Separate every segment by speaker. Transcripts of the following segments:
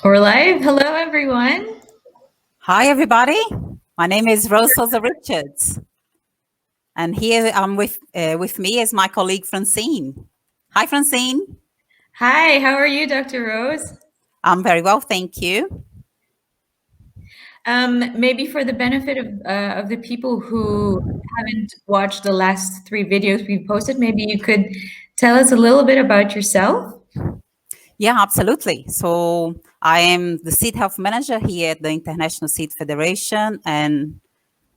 Speaker 1: We're live. Hello, everyone.
Speaker 2: Hi, everybody. My name is Rose Souza Richards, and here I'm with me is my colleague Francine. Hi, Francine.
Speaker 1: Hi, how are you, Dr. Rose?
Speaker 2: I'm very well, thank you.
Speaker 1: Maybe for the benefit of the people who haven't watched the last 3 videos we've posted, maybe you could tell us a little bit about yourself.
Speaker 2: Yeah, absolutely. So I am the Seed Health Manager here at the International Seed Federation, and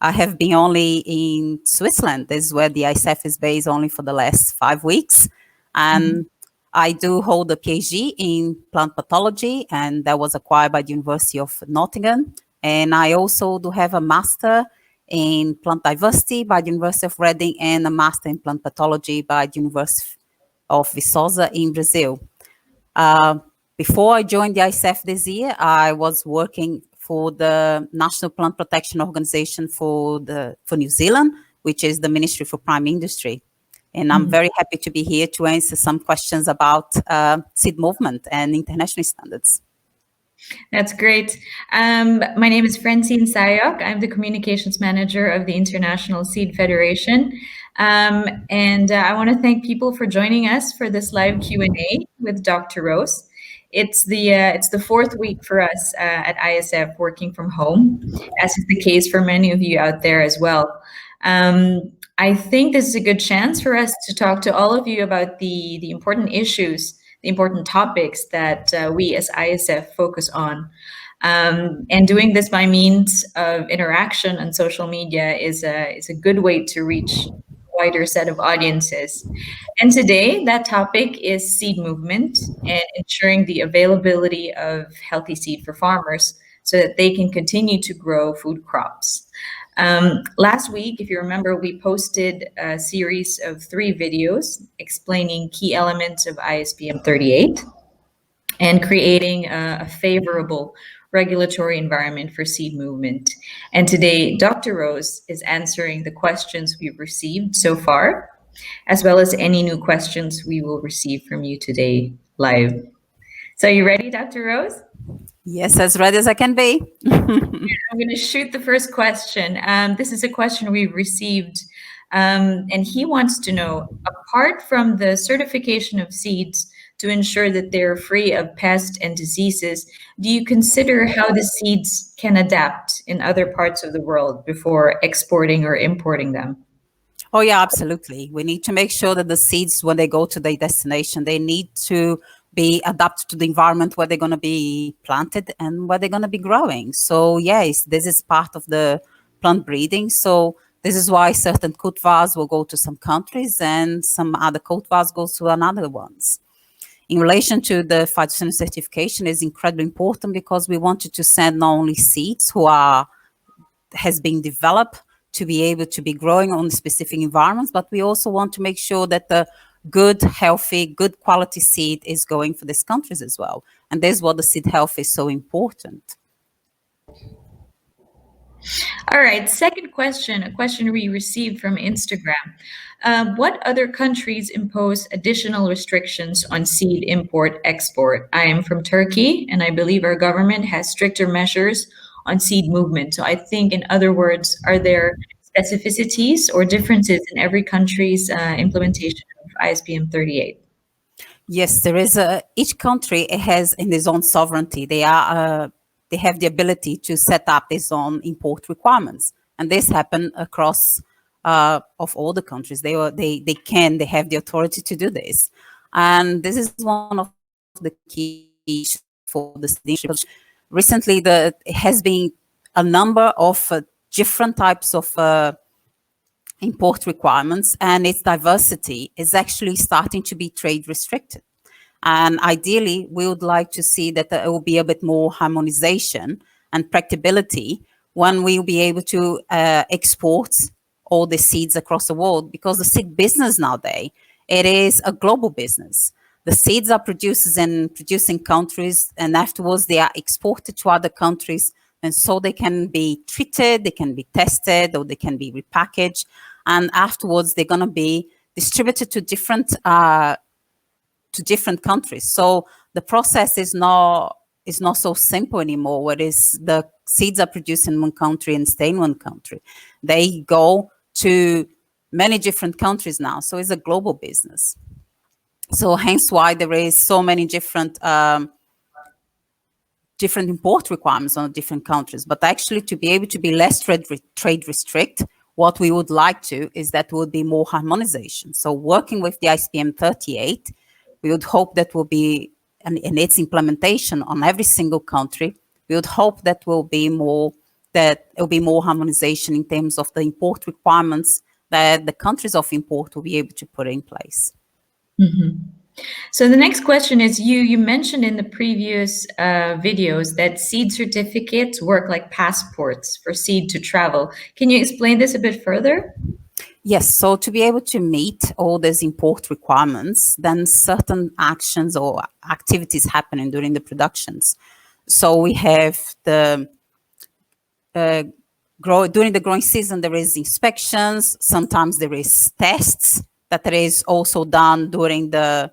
Speaker 2: I have been only in Switzerland. This is where the ISF is based only for the last 5 weeks. And I do hold a PhD in plant pathology, and that was acquired by the University of Nottingham. And I also do have a master in plant diversity by the University of Reading and a master in plant pathology by the University of Viçosa in Brazil. Before I joined the ISF this year, I was working for the National Plant Protection Organization for New Zealand, which is the Ministry for Prime Industry. And I'm very happy to be here to answer some questions about seed movement and international standards.
Speaker 1: That's great. My name is Francine Sayoc. I'm the Communications Manager of the International Seed Federation. And I want to thank people for joining us for this live Q&A with Dr. Rose. It's the fourth week for us at ISF working from home, as is the case for many of you out there as well. I think this is a good chance for us to talk to all of you about the important issues, the important topics that we as ISF focus on. And doing this by means of interaction on social media is a good way to reach a wider set of audiences. And today, that topic is seed movement and ensuring the availability of healthy seed for farmers so that they can continue to grow food crops. Last week, if you remember, we posted a series of 3 videos explaining key elements of ISPM 38 and creating a favorable regulatory environment for seed movement. And today, Dr. Rose is answering the questions we've received so far, as well as any new questions we will receive from you today live. So are you ready, Dr. Rose?
Speaker 2: Yes, as ready as I can be.
Speaker 1: I'm going to shoot the first question. This is a question we've received, and he wants to know, apart from the certification of seeds to ensure that they're free of pests and diseases, do you consider how the seeds can adapt in other parts of the world before exporting or importing them?
Speaker 2: Oh, yeah, absolutely. We need to make sure that the seeds, when they go to their destination, they need to be adapted to the environment where they're going to be planted and where they're going to be growing. So, yes, this is part of the plant breeding. So this is why certain cultivars will go to some countries and some other cultivars go to another ones. In relation to the phytosanitary certification is incredibly important because we wanted to send not only seeds has been developed to be able to be growing on specific environments, but we also want to make sure that the good, healthy, good quality seed is going for these countries as well. And this is what the seed health is so important.
Speaker 1: All right, second question, a question we received from Instagram. What other countries impose additional restrictions on seed import-export? I am from Turkey, and I believe our government has stricter measures on seed movement. So I think, in other words, are there specificities or differences in every country's implementation of ISPM 38?
Speaker 2: Yes, there is. Each country has in its own sovereignty. They have the ability to set up its own import requirements, and this happen across of all the countries. They have the authority to do this, and this is one of the key issues for the industry. Recently, there has been a number of different types of import requirements, and its diversity is actually starting to be trade restricted. And ideally, we would like to see that there will be a bit more harmonization and practicability when we'll be able to export all the seeds across the world, because the seed business nowadays, it is a global business. The seeds are produced in producing countries, and afterwards they are exported to other countries, and so they can be treated, they can be tested, or they can be repackaged, and afterwards they're going to be distributed to different countries. So the process is not it's not so simple anymore. What is the seeds are produced in one country and stay in one country. They go to many different countries now. So it's a global business. So hence why there is so many different different import requirements on different countries. But actually, to be able to be less trade restrict, what we would like to is that would be more harmonization. So working with the ISPM 38, we would hope that will be, and its implementation on every single country, we would hope that will be more, that it will be more harmonization in terms of the import requirements that the countries of import will be able to put in place.
Speaker 1: So the next question is, you mentioned in the previous videos that seed certificates work like passports for seed to travel. Can you explain this a bit further?
Speaker 2: Yes, so to be able to meet all these import requirements, then certain actions or activities happening during the productions. So we have the during the growing season, there is inspections. Sometimes there is tests that is also done during the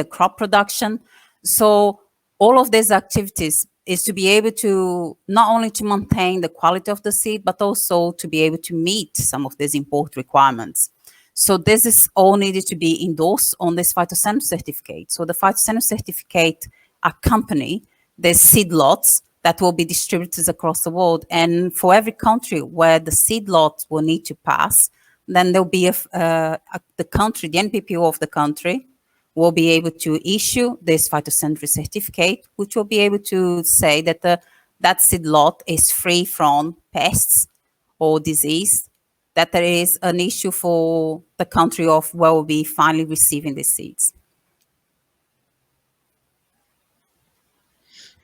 Speaker 2: crop production. So all of these activities is to be able to not only to maintain the quality of the seed, but also to be able to meet some of these import requirements. So this is all needed to be endorsed on this phytosanitary certificate. So the phytosanitary certificate accompany the seed lots that will be distributed across the world. And for every country where the seed lots will need to pass, then there'll be the country, the NPPO of the country, will be able to issue this phytosanitary certificate, which will be able to say that that seed lot is free from pests or disease, that there is an issue for the country of where we'll be finally receiving the seeds.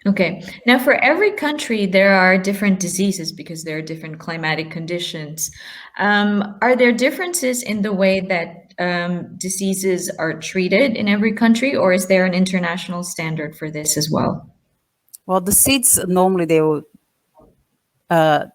Speaker 1: Okay. Now, for every country, there are different diseases because there are different climatic conditions. Are there differences in the way that diseases are treated in every country, or is there an international standard for this as well?
Speaker 2: Well, the seeds normally they will. The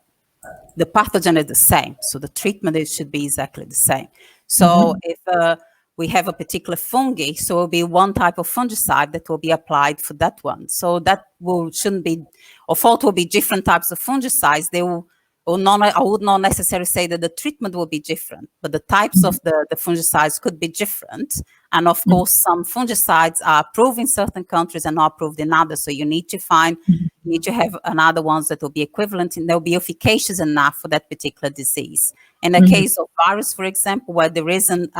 Speaker 2: pathogen is the same, so the treatment should be exactly the same. So if we have a particular fungi, so it will be one type of fungicide that will be applied for that one. So that shouldn't be, or thought will be different types of fungicides. They will not, I would not necessarily say that the treatment will be different, but the types of the fungicides could be different. And of course, some fungicides are approved in certain countries and not approved in others. So you need to find, you need to have another ones that will be equivalent and they'll be efficacious enough for that particular disease. In the case of virus, for example, where there isn't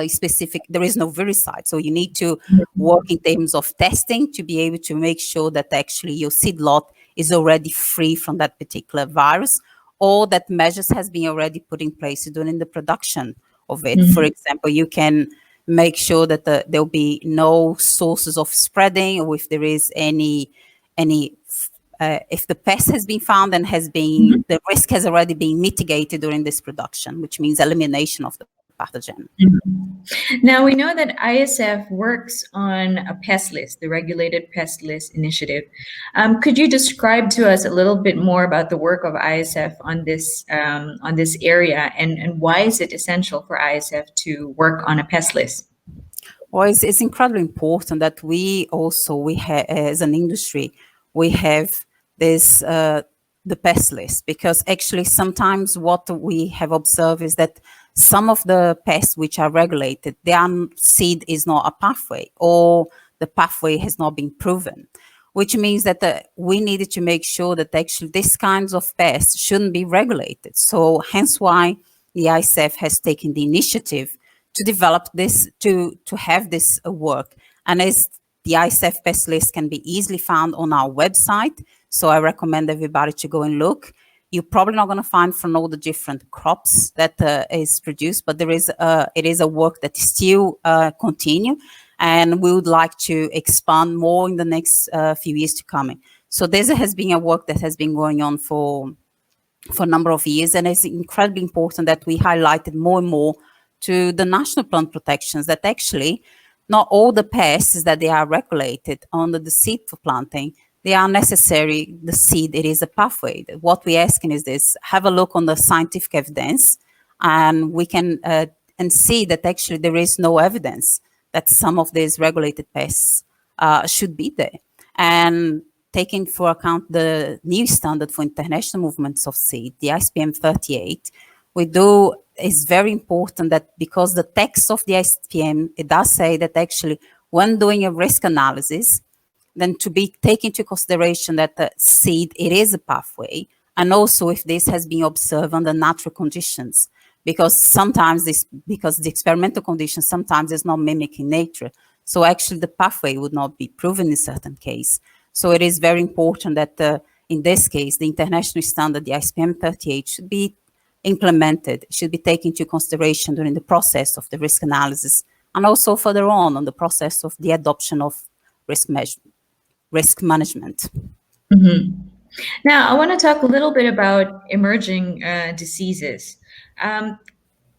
Speaker 2: specific, there is no viricide. So you need to work in terms of testing to be able to make sure that actually your seed lot is already free from that particular virus, or that measures has been already put in place during the production of it. For example, you can make sure that there'll be no sources of spreading, or if there is any if the pest has been found and has been the risk has already been mitigated during this production, which means elimination of the pathogen.
Speaker 1: Now, we know that ISF works on a pest list, the Regulated Pest List Initiative. Could you describe to us a little bit more about the work of ISF on this area, and why is it essential for ISF to work on a pest list?
Speaker 2: Well, it's incredibly important that we have, as an industry, we have this the pest list, because actually sometimes what we have observed is that some of the pests which are regulated, their seed is not a pathway, or the pathway has not been proven, which means that we needed to make sure that actually these kinds of pests shouldn't be regulated. So hence why the ISF has taken the initiative to develop this, to have this work. And as the ISF pest list can be easily found on our website, so I recommend everybody to go and look. You're probably not going to find from all the different crops that is produced, but it is a work that is still continue, and we would like to expand more in the next few years to come. So this has been a work that has been going on for a number of years, and it's incredibly important that we highlighted more and more to the national plant protections that actually not all the pests that they are regulated under the seed for planting, they are necessary. The seed, it is a pathway. What we're asking is this: have a look on the scientific evidence, and we can and see that actually there is no evidence that some of these regulated pests should be there. And taking into account the new standard for international movements of seed, the ISPM 38, it's very important that because the text of the ISPM, it does say that actually when doing a risk analysis, then to be taken into consideration that the seed, it is a pathway, and also if this has been observed under natural conditions, because because the experimental conditions sometimes is not mimicking nature. So actually the pathway would not be proven in certain case. So it is very important that in this case, the international standard, the ISPM 38, should be implemented, should be taken into consideration during the process of the risk analysis, and also further on the process of the adoption of risk management.
Speaker 1: Now, I want to talk a little bit about emerging diseases.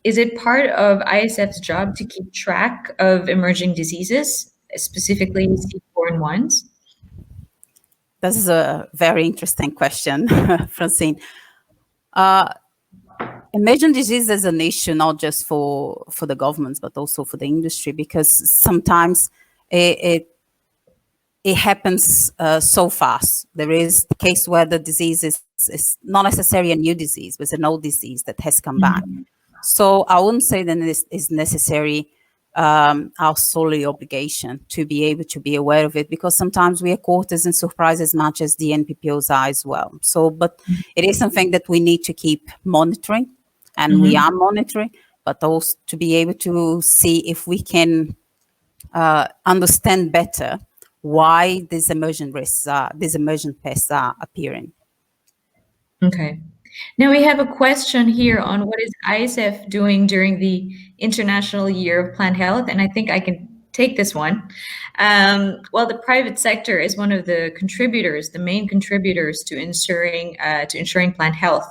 Speaker 1: Is it part of ISF's job to keep track of emerging diseases, specifically seed-borne ones?
Speaker 2: This is a very interesting question, Francine. Emerging disease is an issue not just for the governments, but also for the industry, because sometimes it happens so fast. There is the case where the disease is not necessarily a new disease, but it's an old disease that has come back. So I wouldn't say that it is necessary our solely obligation to be able to be aware of it, because sometimes we are caught as in surprise as much as the NPPOs are as well. So, but it is something that we need to keep monitoring, and we are monitoring, but also to be able to see if we can understand better why these emergent risks these emergent pests are appearing.
Speaker 1: Okay. Now we have a question here on what is ISF doing during the International Year of Plant Health, and I think I can take this one. Well, the private sector is one of the contributors, the main contributors to ensuring plant health.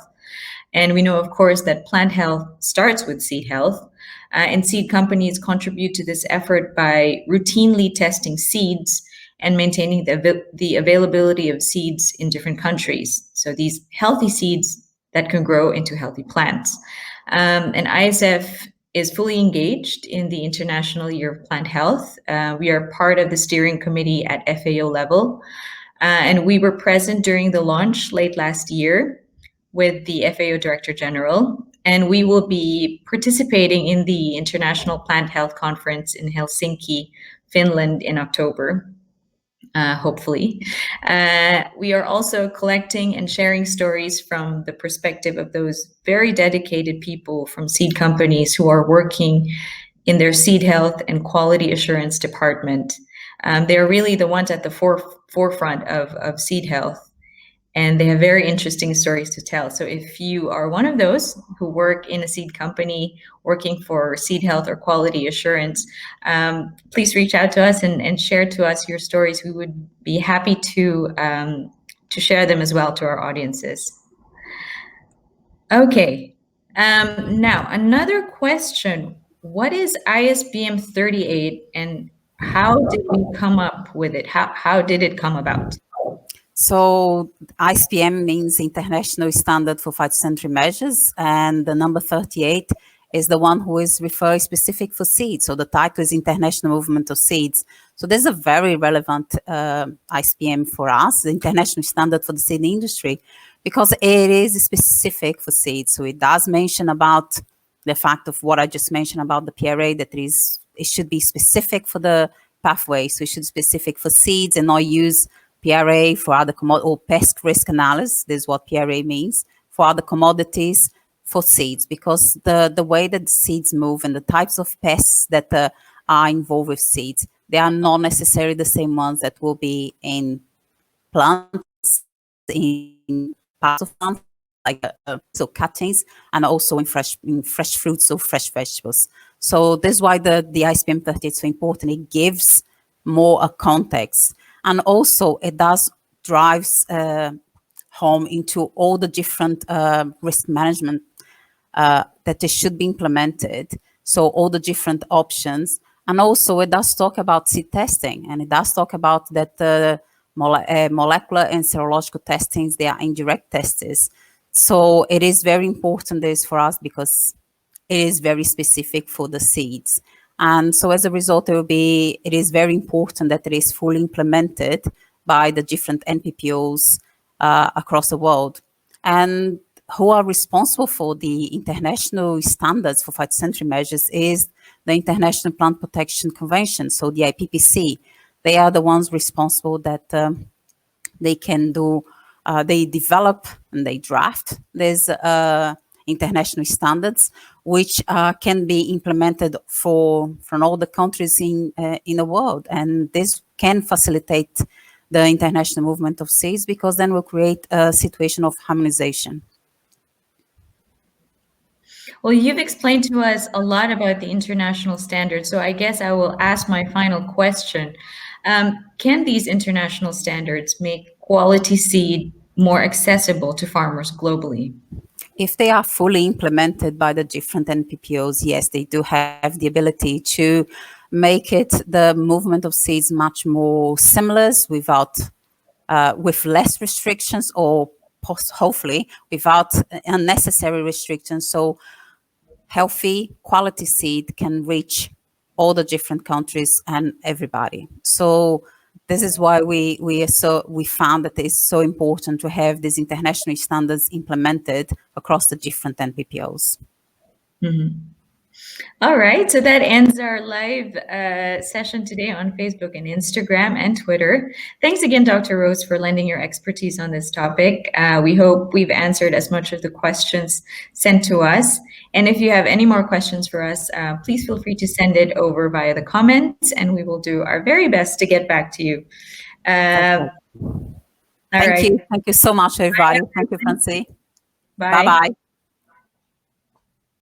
Speaker 1: And we know, of course, that plant health starts with seed health, and seed companies contribute to this effort by routinely testing seeds and maintaining the availability of seeds in different countries. So these healthy seeds that can grow into healthy plants. And ISF is fully engaged in the International Year of Plant Health. We are part of the steering committee at FAO level, and we were present during the launch late last year with the FAO Director General, and we will be participating in the International Plant Health Conference in Helsinki, Finland in October. Hopefully. We are also collecting and sharing stories from the perspective of those very dedicated people from seed companies who are working in their seed health and quality assurance department. They're really the ones at the forefront of seed health, and they have very interesting stories to tell. So if you are one of those who work in a seed company working for seed health or quality assurance, please reach out to us and share to us your stories. We would be happy to share them as well to our audiences. Okay, now another question. What is ISPM 38 and how did we come up with it? How did it come about?
Speaker 2: So ISPM means International Standard for Phytosanitary Measures, and the number 38 is the one who is referred specific for seeds. So the title is International Movement of Seeds. So this is a very relevant ISPM for us, the International Standard for the seed industry, because it is specific for seeds. So it does mention about the fact of what I just mentioned about the PRA, that it should be specific for the pathway. So it should be specific for seeds and not use PRA for other commodities, or pest risk analysis. This is what PRA means for other commodities for seeds, because the way that the seeds move and the types of pests that are involved with seeds, they are not necessarily the same ones that will be in plants, in parts of plants, like so cuttings, and also in fresh fruits or fresh vegetables. So this is why the ISPM 38 is so important. It gives more a context. And also it does drives home into all the different risk management that they should be implemented. So all the different options. And also it does talk about seed testing, and it does talk about that molecular and serological testings, they are indirect tests. So it is very important this for us, because it is very specific for the seeds. And so as a result, it is very important that it is fully implemented by the different NPPOs across the world, and who are responsible for the international standards for phytosanitary measures is the International Plant Protection Convention, so the IPPC. They are the ones responsible that they can do, they develop and they draft these international standards, which can be implemented from all the countries in the world. And this can facilitate the international movement of seeds, because then we'll create a situation of harmonization.
Speaker 1: Well, you've explained to us a lot about the international standards, so I guess I will ask my final question. Can these international standards make quality seed more accessible to farmers globally?
Speaker 2: If they are fully implemented by the different NPPOs, yes, they do have the ability to make it, the movement of seeds, much more seamless, without with less restrictions, or hopefully without unnecessary restrictions. So healthy quality seed can reach all the different countries and everybody. So this is why we found that it's so important to have these international standards implemented across the different NPPOs.
Speaker 1: Mm-hmm. All right, so that ends our live session today on Facebook and Instagram and Twitter. Thanks again, Dr. Rose, for lending your expertise on this topic. We hope we've answered as much of the questions sent to us. And if you have any more questions for us, please feel free to send it over via the comments, and we will do our very best to get back to you.
Speaker 2: Thank you so much, everybody. Thank you, Francine.
Speaker 1: Bye.
Speaker 2: Bye-bye.